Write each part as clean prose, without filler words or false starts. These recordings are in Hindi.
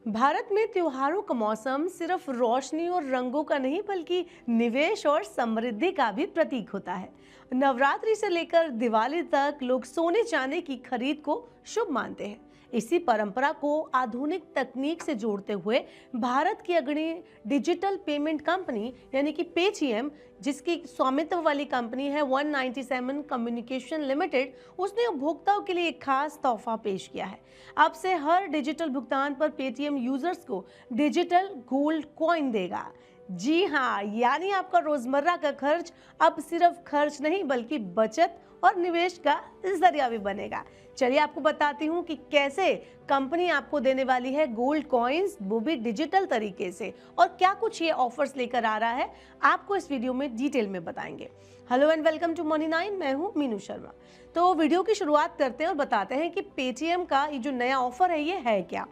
भारत में त्योहारों का मौसम सिर्फ रोशनी और रंगों का नहीं बल्कि निवेश और समृद्धि का भी प्रतीक होता है। नवरात्रि से लेकर दिवाली तक लोग सोने चांदी की खरीद को शुभ मानते हैं। इसी परंपरा को आधुनिक तकनीक से जोड़ते हुए भारत की अग्रणी डिजिटल पेमेंट कंपनी यानी कि पेटीएम, जिसकी स्वामित्व वाली कंपनी है 197 कम्युनिकेशन लिमिटेड, उसने उपभोक्ताओं के लिए एक खास तोहफा पेश किया है। अब से हर डिजिटल भुगतान पर पेटीएम यूजर्स को डिजिटल गोल्ड कॉइन देगा। जी हाँ, यानी आपका रोजमर्रा का खर्च अब सिर्फ खर्च नहीं बल्कि बचत और निवेश का जरिया भी बनेगा। चलिए आपको बताती हूँ कि कैसे कंपनी आपको देने वाली है गोल्ड कॉइन्स, वो भी डिजिटल तरीके से, और क्या कुछ ये ऑफर्स लेकर आ रहा है आपको इस वीडियो में डिटेल में बताएंगे। Hello and welcome to Money 9, मैं हूँ मीनू शर्मा। तो वीडियो की शुरुआत करते हैं और बताते हैं कि पेटीएम का ये जो नया ऑफर है ये है क्या।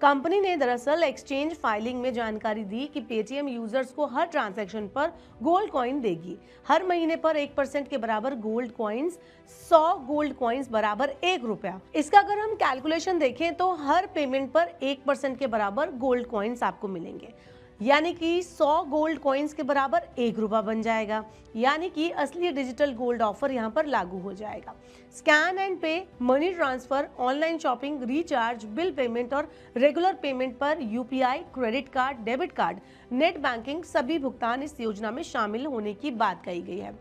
कंपनी ने दरअसल एक्सचेंज फाइलिंग में जानकारी दी कि पेटीएम यूजर्स को हर ट्रांजैक्शन पर गोल्ड कॉइन देगी। हर महीने पर 1% के बराबर गोल्ड कॉइन्स, 100 गोल्ड कॉइन्स बराबर 1 रुपया। इसका अगर हम कैलकुलेशन देखें तो हर पेमेंट पर 1% के बराबर गोल्ड कॉइन्स आपको मिलेंगे, यानी कि 100 गोल्ड कॉइन्स के बराबर 1 रुपया बन जाएगा। यानी कि असली डिजिटल गोल्ड ऑफर यहाँ पर लागू हो जाएगा। स्कैन एंड पे, money transfer, online shopping, recharge, bill payment और रेगुलर पेमेंट पर UPI, credit card, debit card, net banking, सभी भुगतान इस योजना में शामिल होने की बात कही गई है।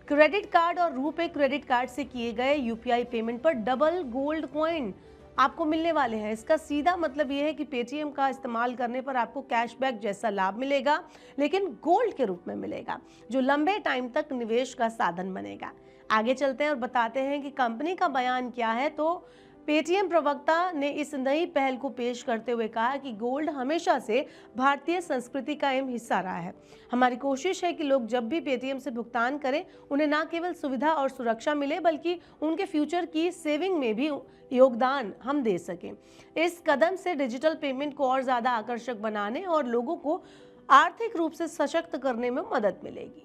क्रेडिट कार्ड और रुपे क्रेडिट कार्ड से किए गए यूपीआई पेमेंट पर डबल गोल्ड कॉइन आपको मिलने वाले हैं। इसका सीधा मतलब यह है कि पेटीएम का इस्तेमाल करने पर आपको कैशबैक जैसा लाभ मिलेगा, लेकिन गोल्ड के रूप में मिलेगा, जो लंबे टाइम तक निवेश का साधन बनेगा। आगे चलते हैं और बताते हैं कि कंपनी का बयान क्या है। तो पेटीएम प्रवक्ता ने इस नई पहल को पेश करते हुए कहा कि गोल्ड हमेशा से भारतीय संस्कृति का अहम हिस्सा रहा है। हमारी कोशिश है कि लोग जब भी पेटीएम से भुगतान करें, उन्हें न केवल सुविधा और सुरक्षा मिले बल्कि उनके फ्यूचर की सेविंग में भी योगदान हम दे सकें। इस कदम से डिजिटल पेमेंट को और ज्यादा आकर्षक बनाने और लोगों को आर्थिक रूप से सशक्त करने में मदद मिलेगी।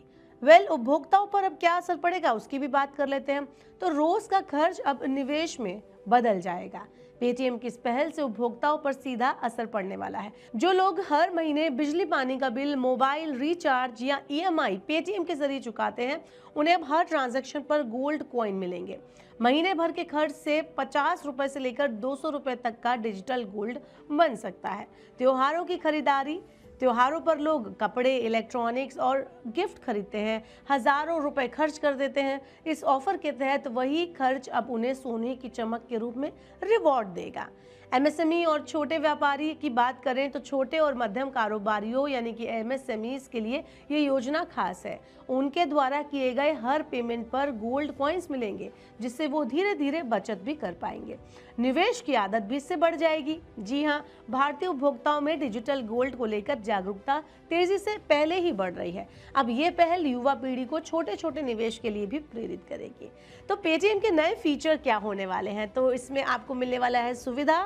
उपभोक्ताओं पर अब क्या असर पड़ेगा उसकी भी बात कर लेते हैं। तो रोज का खर्च अब निवेश में बदल जाएगा। पेटीएम की इस पहल से उपभोक्ताओं पर सीधा असर पड़ने वाला है। जो लोग हर महीने बिजली पानी का बिल, मोबाइल रिचार्ज या ईएमआई पेटीएम के जरिए चुकाते हैं, उन्हें अब हर ट्रांजैक्शन पर गोल्ड कॉइन मिलेंगे। महीने भर के खर्च से 50 रुपए से लेकर 200 रुपए तक का डिजिटल गोल्ड बन सकता है। त्योहारों की खरीदारी, त्योहारों पर लोग कपड़े, इलेक्ट्रॉनिक्स और गिफ्ट खरीदते हैं, हजारों रुपए खर्च कर देते हैं। इस ऑफर के तहत वही खर्च अब उन्हें सोने की चमक के रूप में रिवॉर्ड देगा। एमएसएमई और छोटे व्यापारी की बात करें तो छोटे और मध्यम कारोबारियों यानी कि एमएसएमईज के लिए ये योजना खास है। उनके द्वारा किए गए हर पेमेंट पर गोल्ड कॉइन्स मिलेंगे, जिससे वो धीरे धीरे बचत भी कर पाएंगे। निवेश की आदत भी इससे बढ़ जाएगी। जी हाँ, भारतीय उपभोक्ताओं में डिजिटल गोल्ड को लेकर जागरूकता तेजी से पहले ही बढ़ रही है। अब ये पहल युवा पीढ़ी को छोटे छोटे निवेश के लिए भी प्रेरित करेगी। तो पेटीएम के नए फीचर क्या होने वाले हैं? तो इसमें आपको मिलने वाला है सुविधा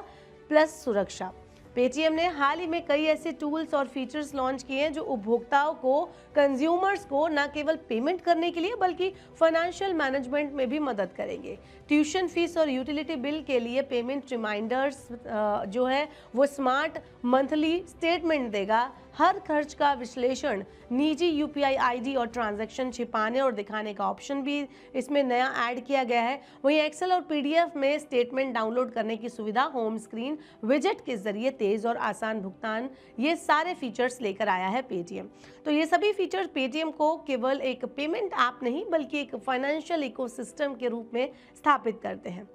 प्लस सुरक्षा। पेटीएम ने हाल ही में कई ऐसे टूल्स और फीचर्स लॉन्च किए हैं जो उपभोक्ताओं को, कंज्यूमर्स को न केवल पेमेंट करने के लिए बल्कि फाइनेंशियल मैनेजमेंट में भी मदद करेंगे। ट्यूशन फीस और यूटिलिटी बिल के लिए पेमेंट रिमाइंडर्स जो है वो स्मार्ट मंथली स्टेटमेंट देगा। हर खर्च का विश्लेषण, निजी यूपीआई आईडी और ट्रांजैक्शन छिपाने और दिखाने का ऑप्शन भी इसमें नया ऐड किया गया है। वहीं एक्सेल और पीडीएफ में स्टेटमेंट डाउनलोड करने की सुविधा, होम स्क्रीन विजेट के जरिए तेज और आसान भुगतान, ये सारे फीचर्स लेकर आया है पेटीएम। तो ये सभी फीचर्स पेटीएम को केवल एक पेमेंट ऐप नहीं बल्कि एक फाइनेंशियल इकोसिस्टम के रूप में स्थापित करते हैं।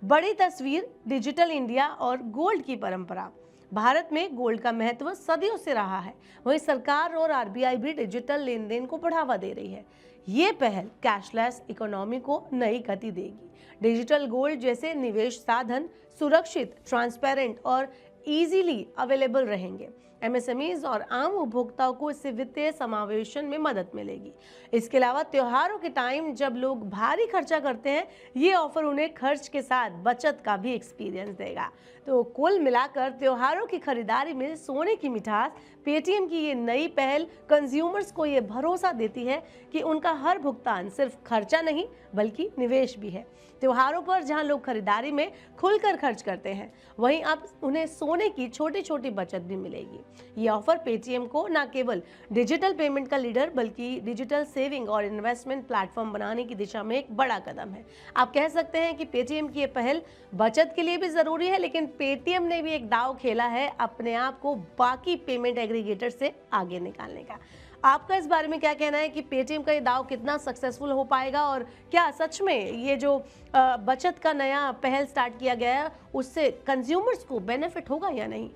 बड़ी तस्वीर, डिजिटल इंडिया और गोल्ड की परंपरा। भारत में गोल्ड का महत्व सदियों से रहा है। वहीं सरकार और आरबीआई भी डिजिटल लेन देन को बढ़ावा दे रही है। ये पहल कैशलेस इकोनॉमी को नई गति देगी। डिजिटल गोल्ड जैसे निवेश साधन सुरक्षित, ट्रांसपेरेंट और इजीली अवेलेबल रहेंगे। एमएसएमईज और आम उपभोक्ताओं को इससे वित्तीय समावेशन में मदद मिलेगी। इसके अलावा त्योहारों के टाइम जब लोग भारी खर्चा करते हैं, ये ऑफर उन्हें खर्च के साथ बचत का भी एक्सपीरियंस देगा। तो कुल मिलाकर त्योहारों की खरीदारी में सोने की मिठास, पेटीएम की ये नई पहल कंज्यूमर्स को ये भरोसा देती है कि उनका हर भुगतान सिर्फ खर्चा नहीं बल्कि निवेश भी है। त्योहारों पर जहां लोग खरीदारी में खुलकर खर्च करते हैं, वहीं अब उन्हें सोने की छोटी छोटी बचत भी मिलेगी। ये ऑफर पेटीएम को न केवल डिजिटल पेमेंट का लीडर बल्कि डिजिटल सेविंग और इन्वेस्टमेंट प्लेटफॉर्म बनाने की दिशा में एक बड़ा कदम है। आप कह सकते हैं कि पेटीएम की ये पहल बचत के लिए भी जरूरी है, लेकिन पेटीएम ने भी एक दांव खेला है अपने आप को बाकी पेमेंट एग्रीगेटर से आगे निकालने का। आपका इस बारे में क्या कहना है कि पेटीएम का ये दांव कितना सक्सेसफुल हो पाएगा, और क्या सच में ये जो बचत का नया पहल स्टार्ट किया गया है उससे कंज्यूमर्स को बेनिफिट होगा या नहीं?